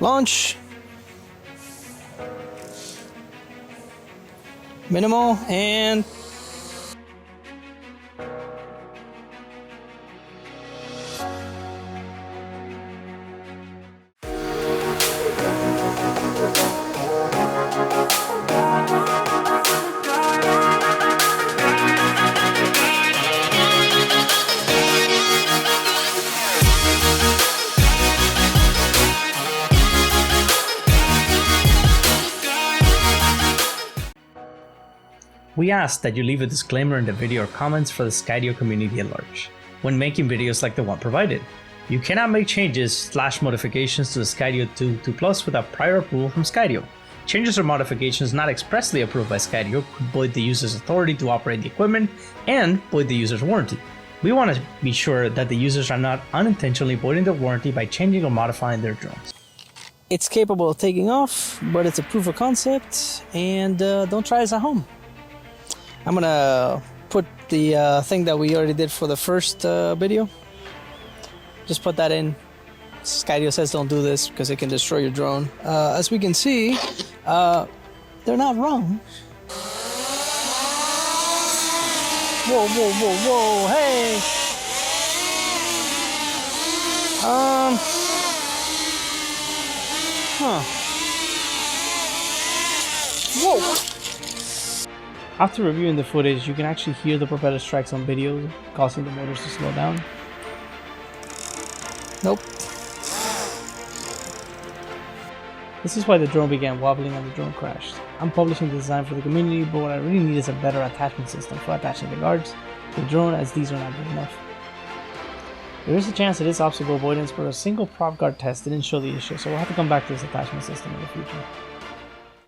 Launch. Minimal and we ask that you leave a disclaimer in the video or comments for the Skydio community at large when making videos like the one provided. You cannot make changes / modifications to the Skydio 2 Plus without prior approval from Skydio. Changes or modifications not expressly approved by Skydio could void the user's authority to operate the equipment and void the user's warranty. We want to be sure that the users are not unintentionally voiding their warranty by changing or modifying their drones. it's capable of taking off, but it's a proof of concept, and don't try this at home. I'm gonna put the thing that we already did for the first video. Just put that in. Skydio says don't do this because it can destroy your drone. As we can see, they're not wrong. Whoa, whoa, whoa, whoa, hey! Whoa! After reviewing the footage, you can actually hear the propeller strikes on video, causing the motors to slow down. Nope. This is why the drone began wobbling and the drone crashed. I'm publishing the design for the community, but what I really need is a better attachment system for attaching the guards to the drone, as these are not good enough. There is a chance it is obstacle avoidance, but a single prop guard test didn't show the issue, so we'll have to come back to this attachment system in the future.